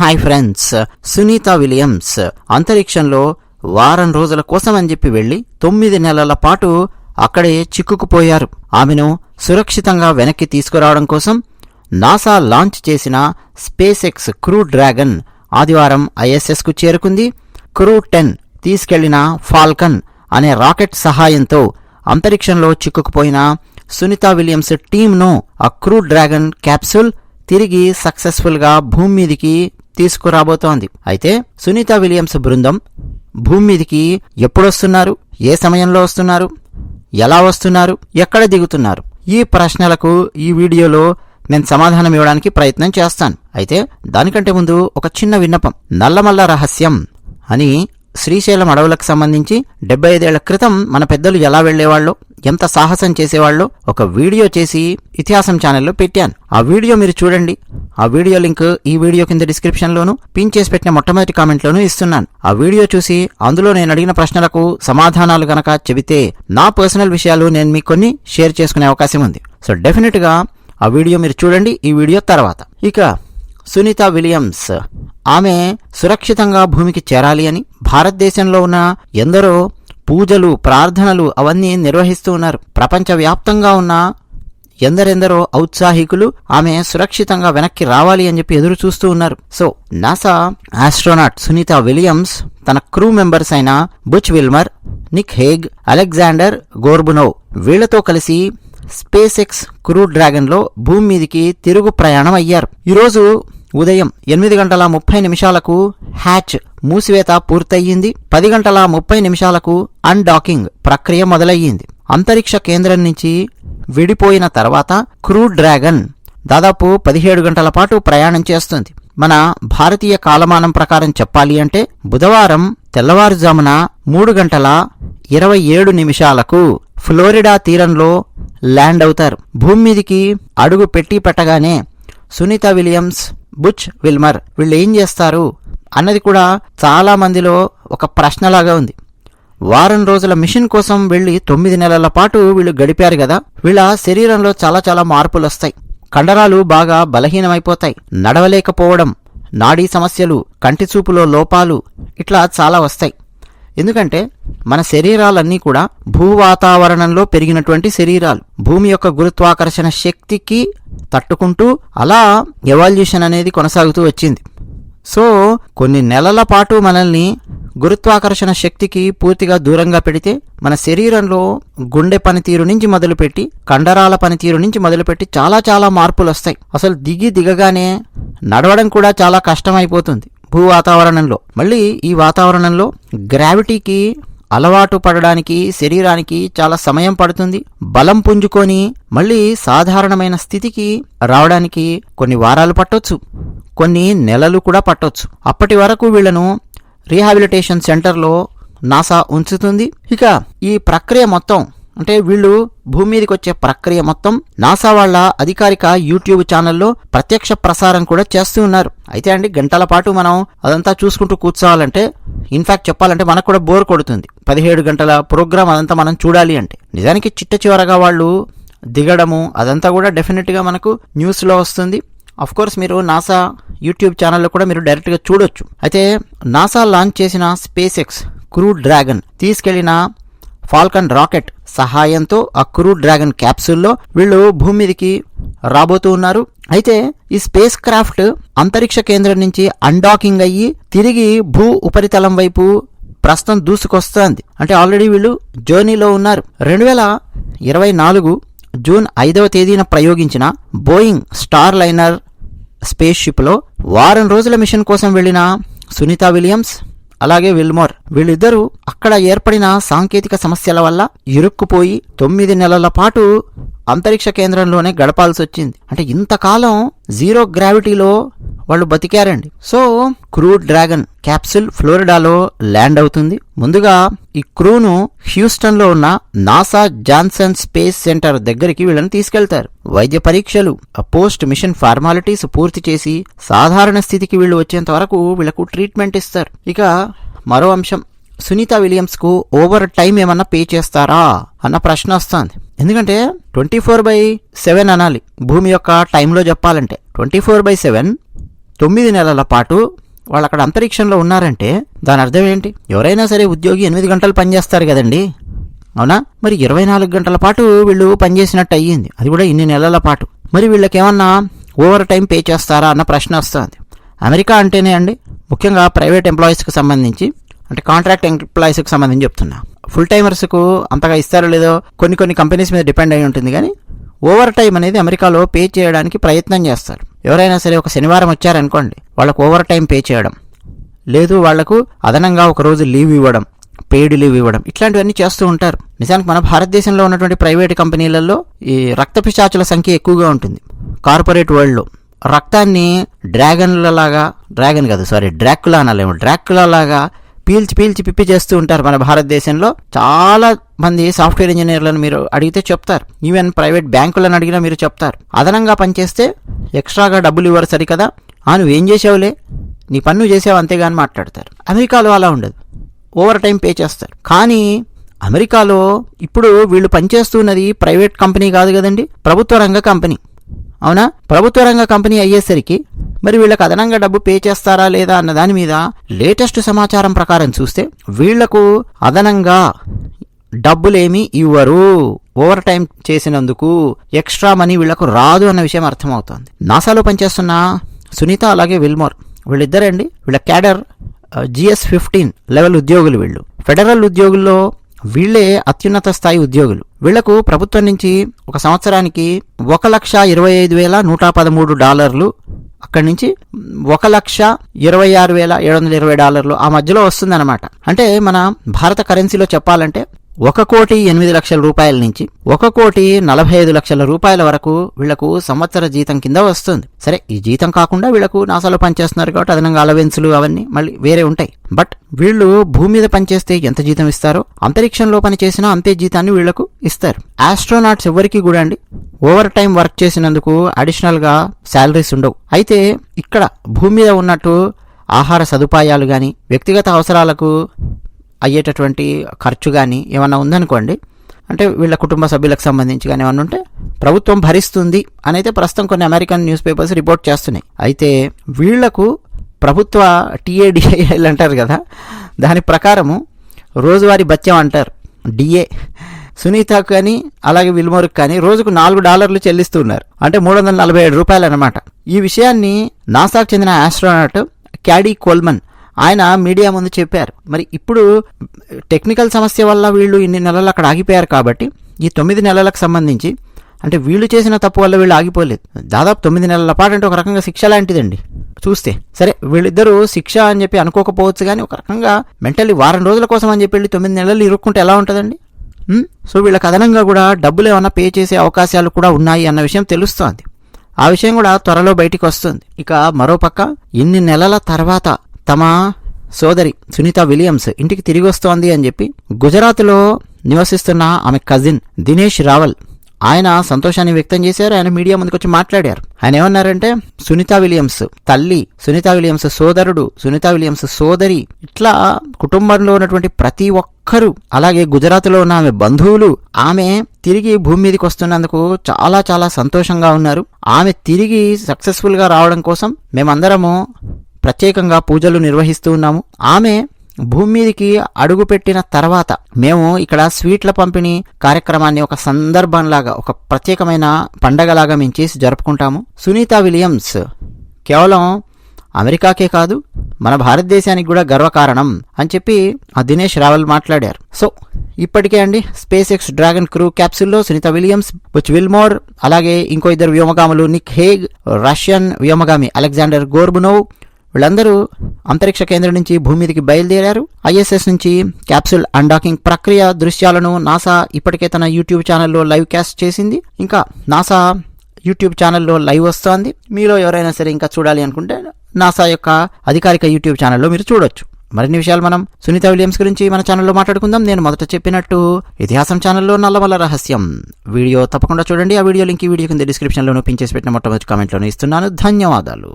Hi friends, Sunitha Williams అంతరిక్షంలో వారం రోజుల కోసం అని చెప్పి వెళ్లి 9 నెలల పాటు అక్కడే చిక్కుకుపోయారు. ఆమెను సురక్షితంగా వెనక్కి తీసుకురావడం కోసం నాసా లాంచ్ చేసిన స్పేస్ ఎక్స్ క్రూ డ్రాగన్ ఆదివారం ఐఎస్ఎస్ కు చేరుకుంది. క్రూ 10 తీసుకెళ్లిన ఫాల్కన్ అనే రాకెట్ సహాయంతో అంతరిక్షంలో చిక్కుకుపోయిన సునీత విలియమ్స్ టీంను ఆ క్రూ డ్రాగన్ క్యాప్సూల్ తిరిగి సక్సెస్ఫుల్ గా భూమి మీదికి తీసుకురాబోతోంది. అయితే సునీత విలియమ్స్ బృందం భూమి మీదికి ఎప్పుడొస్తున్నారు, ఏ సమయంలో వస్తున్నారు, ఎలా వస్తున్నారు, ఎక్కడ దిగుతున్నారు, ఈ ప్రశ్నలకు ఈ వీడియోలో నేను సమాధానం ఇవ్వడానికి ప్రయత్నం చేస్తాను. అయితే దానికంటే ముందు ఒక చిన్న విన్నపం. నల్లమల్ల రహస్యం అని శ్రీశైలం అడవులకు సంబంధించి 75 ఏళ్ల క్రితం మన పెద్దలు ఎలా వెళ్లేవాళ్ళో, ఎంత సాహసం చేసేవాళ్ళో ఒక వీడియో చేసి ఇతిహాసం ఛానల్లో పెట్టాను. ఆ వీడియో మీరు చూడండి. ఆ వీడియో లింక్ ఈ వీడియో కింద డిస్క్రిప్షన్లోను, పిన్ చేసి పెట్టిన మొట్టమొదటి కామెంట్లోనూ ఇస్తున్నాను. ఆ వీడియో చూసి అందులో నేను అడిగిన ప్రశ్నలకు సమాధానాలు గనక చెబితే నా పర్సనల్ విషయాలు నేను మీకు కొన్ని షేర్ చేసుకునే అవకాశం ఉంది. సో డెఫినెట్ గా ఆ వీడియో మీరు చూడండి ఈ వీడియో తర్వాత. ఇక సునీత విలియమ్స్ ఆమె సురక్షితంగా భూమికి చేరాలి అని భారతదేశంలో ఉన్న ఎందరో పూజలు, ప్రార్థనలు అవన్నీ నిర్వహిస్తూ ఉన్నారు. ప్రపంచవ్యాప్తంగా ఉన్న ఎందరెందరో ఔత్సాహికులు ఆమె సురక్షితంగా వెనక్కి రావాలి అని చెప్పి ఎదురు చూస్తూ ఉన్నారు. So NASA astronaut Sunita Williams తన క్రూ మెంబర్స్ అయిన Butch Wilmore, Nick Hague, Alexander Gorbunov వీళ్లతో కలిసి స్పేస్ ఎక్స్ క్రూ డ్రాగన్ లో భూమి మీదికి తిరుగు ప్రయాణం అయ్యారు. ఈరోజు ఉదయం 8:30 హ్యాచ్ మూసివేత పూర్తయ్యింది. 10:30 అన్డాకింగ్ ప్రక్రియ మొదలయ్యింది. అంతరిక్ష కేంద్రం నుంచి విడిపోయిన తర్వాత క్రూ డ్రాగన్ దాదాపు 17 గంటల పాటు ప్రయాణం చేస్తుంది. మన భారతీయ కాలమానం ప్రకారం చెప్పాలి అంటే బుధవారం తెల్లవారుజామున 3:27 ఫ్లోరిడా తీరంలో ల్యాండ్ అవుతారు. భూమి మీదికి అడుగు పెట్టగానే సునీత విలియమ్స్, బుచ్ విల్మర్ వీళ్ళు ఏం చేస్తారు అన్నది కూడా చాలా మందిలో ఒక ప్రశ్నలాగా ఉంది. వారం రోజుల మిషన్ కోసం వెళ్లి 9 నెలల పాటు వీళ్ళు గడిపారు కదా, వీళ్ళ శరీరంలో చాలా మార్పులు వస్తాయి. కండరాలు బాగా బలహీనమైపోతాయి. నడవలేకపోవడం, నాడీ సమస్యలు, కంటి చూపులో లోపాలు ఇట్లా చాలా వస్తాయి. ఎందుకంటే మన శరీరాలన్నీ కూడా భూవాతావరణంలో పెరిగినటువంటి శరీరాలు. భూమి యొక్క గురుత్వాకర్షణ శక్తికి తట్టుకుంటూ అలా ఎవల్యూషన్ అనేది కొనసాగుతూ వచ్చింది. సో కొన్ని నెలల పాటు మనల్ని గురుత్వాకర్షణ శక్తికి పూర్తిగా దూరంగా పెడితే మన శరీరంలో గుండె పనితీరు నుంచి మొదలుపెట్టి కండరాల పనితీరు నుంచి మొదలుపెట్టి చాలా మార్పులు వస్తాయి. అసలు దిగగానే నడవడం కూడా చాలా కష్టమైపోతుంది భూ వాతావరణంలో. మళ్ళీ ఈ వాతావరణంలో గ్రావిటీకి అలవాటు పడడానికి శరీరానికి చాలా సమయం పడుతుంది. బలం పుంజుకొని మళ్ళీ సాధారణమైన స్థితికి రావడానికి కొన్ని వారాలు పట్టొచ్చు, కొన్ని నెలలు కూడా పట్టొచ్చు. అప్పటి వరకు వీళ్లను రీహాబిలిటేషన్ సెంటర్లో నాసా ఉంచుతుంది. ఇక ఈ ప్రక్రియ మొత్తం అంటే వీళ్ళు భూమి మీదకి వచ్చే ప్రక్రియ మొత్తం నాసా వాళ్ళ అధికారిక యూట్యూబ్ ఛానల్లో ప్రత్యక్ష ప్రసారం కూడా చేస్తూ ఉన్నారు. అయితే అండి గంటల పాటు మనం అదంతా చూసుకుంటూ కూర్చోవాలంటే, ఇన్ఫాక్ట్ చెప్పాలంటే మనకు కూడా బోర్ కొడుతుంది. 17 గంటల ప్రోగ్రామ్ అదంతా మనం చూడాలి అంటే. నిజానికి చివరగా వాళ్ళు దిగడము అదంతా కూడా డెఫినెట్గా మనకు న్యూస్లో వస్తుంది. అఫ్ కోర్స్ మీరు నాసా యూట్యూబ్ ఛానల్లో కూడా మీరు డైరెక్ట్గా చూడొచ్చు. అయితే నాసా లాంచ్ చేసిన స్పేస్ ఎక్స్ క్రూ డ్రాగన్ తీసుకెళ్లిన ఫాల్కన్ రాకెట్ సహాయంతో ఆ క్రూ డ్రాగన్ క్యాప్సూల్లో వీళ్ళు భూమి మీదికి రాబోతూ ఉన్నారు. అయితే ఈ స్పేస్ క్రాఫ్ట్ అంతరిక్ష కేంద్రం నుంచి అన్డాకింగ్ అయ్యి తిరిగి భూ ఉపరితలం వైపు ప్రస్తుతం దూసుకొస్తోంది. అంటే ఆల్రెడీ వీళ్ళు జర్నీలో ఉన్నారు. 2024 జూన్ 5వ తేదీన ప్రయోగించిన Boeing star liner space ship లో వారం రోజుల మిషన్ కోసం వెళ్లిన సునీత విలియమ్స్ అలాగే విల్మోర్ వీళ్ళిద్దరూ అక్కడ ఏర్పడిన సాంకేతిక సమస్యల వల్ల ఇరుక్కుపోయి 9 నెలల పాటు అంతరిక్ష కేంద్రంలోనే గడపాల్సి వచ్చింది. అంటే ఇంతకాలం జీరో గ్రావిటీలో వాళ్ళు బతికారండి. సో క్రూ డ్రాగన్ క్యాప్సూల్ ఫ్లోరిడాలో ల్యాండ్ అవుతుంది. ముందుగా ఈ క్రూను హ్యూస్టన్ లో ఉన్న నాసా జాన్సన్ స్పేస్ సెంటర్ దగ్గరికి వీళ్ళని తీసుకెళ్తారు. వైద్య పరీక్షలు, పోస్ట్ మిషన్ ఫార్మాలిటీస్ పూర్తి చేసి సాధారణ స్థితికి వీళ్ళు వచ్చేంత వరకు వీళ్లకు ట్రీట్మెంట్ ఇస్తారు. ఇక మరో అంశం, సునీత విలియమ్స్ కు ఓవర్ టైం ఏమన్నా పే చేస్తారా అన్న ప్రశ్న వస్తుంది. ఎందుకంటే 24/7 అనాలి భూమి యొక్క టైంలో చెప్పాలంటే. 24/7 9 నెలల పాటు వాళ్ళు అక్కడ అంతరిక్షంలో ఉన్నారంటే దాని అర్థం ఏంటి? ఎవరైనా సరే ఉద్యోగి 8 గంటలు పనిచేస్తారు కదండి, అవునా? మరి 24 గంటల పాటు వీళ్ళు పనిచేసినట్టు అయ్యింది, అది కూడా ఇన్ని నెలల పాటు. మరి వీళ్ళకేమన్నా ఓవర్ టైం పే చేస్తారా అన్న ప్రశ్న వస్తుంది. అమెరికా అంటేనే అండి, ముఖ్యంగా ప్రైవేట్ ఎంప్లాయీస్కి సంబంధించి, అంటే కాంట్రాక్ట్ ఎంప్లాయీస్కి సంబంధించి చెప్తున్నా. ఫుల్ టైమర్స్కు అంతగా ఇస్తారో లేదో కొన్ని కంపెనీస్ మీద డిపెండ్ అయి ఉంటుంది, కానీ ఓవర్ టైం అనేది అమెరికాలో పే చేయడానికి ప్రయత్నం చేస్తారు. ఎవరైనా సరే ఒక శనివారం వచ్చారనుకోండి, వాళ్ళకు ఓవర్ టైం పే చేయడం, లేదు వాళ్లకు అదనంగా ఒక రోజు లీవ్ ఇవ్వడం, పెయిడ్ లీవ్ ఇవ్వడం, ఇట్లాంటివన్నీ చేస్తూ ఉంటారు. నిజానికి మన భారతదేశంలో ఉన్నటువంటి ప్రైవేట్ కంపెనీలలో ఈ రక్త పిశాచుల సంఖ్య ఎక్కువగా ఉంటుంది. కార్పొరేట్ వరల్డ్లో రక్తాన్ని డ్రాకులా లాగా పీల్చి పిప్పి చేస్తూ ఉంటారు. మన భారతదేశంలో చాలా మంది సాఫ్ట్వేర్ ఇంజనీర్లను మీరు అడిగితే చెప్తారు, ఈవెన్ ప్రైవేట్ బ్యాంకులను అడిగినా మీరు చెప్తారు, అదనంగా పనిచేస్తే ఎక్స్ట్రాగా డబ్బులు ఇవ్వరు సరికదా, నువ్వేం చేసావులే, నీ పన్ను చేసావు అంతేగాని మాట్లాడతారు. అమెరికాలో అలా ఉండదు, ఓవర్ టైం పే చేస్తారు. కానీ అమెరికాలో ఇప్పుడు వీళ్ళు పనిచేస్తున్నది ప్రైవేట్ కంపెనీ కాదు కదండి, ప్రభుత్వ రంగ కంపెనీ, అవునా? ప్రభుత్వ రంగ కంపెనీ అయ్యేసరికి మరి వీళ్ళకి అదనంగా డబ్బు పే చేస్తారా లేదా అన్న దాని మీద లేటెస్ట్ సమాచారం ప్రకారం చూస్తే వీళ్లకు అదనంగా డబ్బులేమీ ఇవ్వరు. ఓవర్ టైం చేసినందుకు ఎక్స్ట్రా మనీ వీళ్లకు రాదు అన్న విషయం అర్థమవుతోంది. నాసాలో పనిచేస్తున్న సునీత అలాగే విల్మోర్ వీళ్ళిద్దరండి, వీళ్ళ క్యాడర్ GS-15 లెవెల్ ఉద్యోగులు. వీళ్ళు ఫెడరల్ ఉద్యోగుల్లో వీళ్లే అత్యున్నత స్థాయి ఉద్యోగులు. వీళ్లకు ప్రభుత్వం నుంచి ఒక సంవత్సరానికి $1,25,113, అక్కడి నుంచి $1,26,720 ఆ మధ్యలో వస్తుందన్నమాట. అంటే మన భారత కరెన్సీలో చెప్పాలంటే 1,08,00,000 నుంచి 1,45,00,000 వరకు వీళ్లకు సంవత్సర జీతం కింద వస్తుంది. సరే, ఈ జీతం కాకుండా వీళ్లకు నాసాలో పనిచేస్తున్నారు కాబట్టి అదనంగా అలవెన్సులు అవన్నీ మళ్ళీ వేరే ఉంటాయి. బట్ వీళ్ళు భూమి మీద పనిచేస్తే ఎంత జీతం ఇస్తారో అంతరిక్షంలో పనిచేసినా అంతే జీతాన్ని వీళ్లకు ఇస్తారు. ఆస్ట్రోనాట్స్ ఎవరికి కూడా అండి ఓవర్ టైం వర్క్ చేసినందుకు అడిషనల్ గా శాలరీస్ ఉండవు. అయితే ఇక్కడ భూమి మీద ఉన్నట్టు ఆహార సదుపాయాలు గాని, వ్యక్తిగత అవసరాలకు అయ్యేటటువంటి ఖర్చు కానీ ఏమన్నా ఉందనుకోండి, అంటే వీళ్ళ కుటుంబ సభ్యులకు సంబంధించి కానీ ఏమన్నా ఉంటే ప్రభుత్వం భరిస్తుంది అని అయితే ప్రస్తుతం కొన్ని అమెరికన్ న్యూస్ పేపర్స్ రిపోర్ట్ చేస్తున్నాయి. అయితే వీళ్లకు ప్రభుత్వ TADIL అంటారు కదా, దాని ప్రకారము రోజువారీ భత్యం అంటారు DA. సునీతకు కానీ అలాగే విల్మోర్కి కానీ రోజుకు $4 చెల్లిస్తున్నారు, అంటే $347 అనమాట. ఈ విషయాన్ని నాసాకు చెందిన ఆస్ట్రోనాట్ క్యాడీ కోల్మన్ ఆయన మీడియా ముందు చెప్పారు. మరి ఇప్పుడు టెక్నికల్ సమస్య వల్ల వీళ్ళు ఇన్ని నెలలు అక్కడ ఆగిపోయారు కాబట్టి ఈ 9 నెలలకు సంబంధించి, అంటే వీళ్ళు చేసిన తప్పు వల్ల వీళ్ళు ఆగిపోలేదు, దాదాపు 9 నెలల పాటు, అంటే ఒక రకంగా శిక్ష లాంటిదండి చూస్తే. సరే, వీళ్ళిద్దరూ శిక్ష అని చెప్పి అనుకోకపోవచ్చు, కానీ ఒక రకంగా మెంటల్లీ వారం రోజుల కోసం అని చెప్పి 9 నెలలు ఇరుక్కుంటే ఎలా ఉంటుందండి? సో వీళ్ళకి అదనంగా కూడా డబ్బులు ఏమన్నా పే చేసే అవకాశాలు కూడా ఉన్నాయి అన్న విషయం తెలుస్తోంది. ఆ విషయం కూడా త్వరలో బయటికి వస్తుంది. ఇక మరోపక్క ఇన్ని నెలల తర్వాత తమ సోదరి సునీత విలియమ్స్ ఇంటికి తిరిగి వస్తోంది అని చెప్పి గుజరాత్లో నివసిస్తున్న ఆమె కజిన్ దినేష్ రావల్ ఆయన సంతోషాన్ని వ్యక్తం చేశారు. ఆయన మీడియా ముందుకు వచ్చి మాట్లాడారు. ఆయన ఏమన్నారంటే, సునీత విలియమ్స్ తల్లి, సునీత విలియమ్స్ సోదరుడు, సునీత విలియమ్స్ సోదరి, ఇట్లా కుటుంబంలో ఉన్నటువంటి ప్రతి ఒక్కరూ, అలాగే గుజరాత్లో ఉన్న ఆమె బంధువులు ఆమె తిరిగి భూమి మీదకి వస్తున్నందుకు చాలా చాలా సంతోషంగా ఉన్నారు. ఆమె తిరిగి సక్సెస్ఫుల్ గా రావడం కోసం మేమందరము ప్రత్యేకంగా పూజలు నిర్వహిస్తూ ఉన్నాము. ఆమె భూమి మీదకి అడుగుపెట్టిన తర్వాత మేము ఇక్కడ స్వీట్ల పంపిణీ కార్యక్రమాన్ని ఒక సందర్భంలాగా, ఒక ప్రత్యేకమైన పండగలాగా మేము చేసి జరుపుకుంటాము. సునీత విలియమ్స్ కేవలం అమెరికాకే కాదు, మన భారతదేశానికి కూడా గర్వకారణం అని చెప్పి ఆ దినేష్ రావల్ మాట్లాడారు. సో ఇప్పటికే అండి స్పేస్ ఎక్స్ డ్రాగన్ క్రూ క్యాప్సూల్లో సునీత విలియమ్స్, బుచ్ విల్మోర్, అలాగే ఇంకో 2 వ్యోమగాములు నిక్ హేగ్, రష్యన్ వ్యోమగామి అలెగ్జాండర్ గోర్బునోవ్, వీళ్ళందరూ అంతరిక్ష కేంద్రం నుంచి భూమి మీదకి బయలుదేరారు. ISS నుంచి క్యాప్సూల్ అన్డాకింగ్ ప్రక్రియ దృశ్యాలను నాసా ఇప్పటికే తన యూట్యూబ్ ఛానల్లో లైవ్ కాస్ట్ చేసింది. ఇంకా నాసా యూట్యూబ్ ఛానల్లో లైవ్ వస్తోంది. మీలో ఎవరైనా సరే ఇంకా చూడాలి అనుకుంటే నాసా యొక్క అధికారిక యూట్యూబ్ ఛానల్లో మీరు చూడొచ్చు. మరిన్ని విషయాలు మనం సునీత విలియమ్స్ గురించి మన ఛానల్లో మాట్లాడుకుందాం. నేను మొదట చెప్పినట్టు ఇతిహాసం ఛానల్లో నల్లమల్ల రహస్యం వీడియో తప్పకుండా చూడండి. ఆ వీడియో లింక్ ఈ వీడియో కింద డిస్క్రిప్షన్లోనూ పిన్ చేసి పెట్టిన మొట్టమొదటి కామెంట్లోనే ఇస్తున్నాను. ధన్యవాదాలు.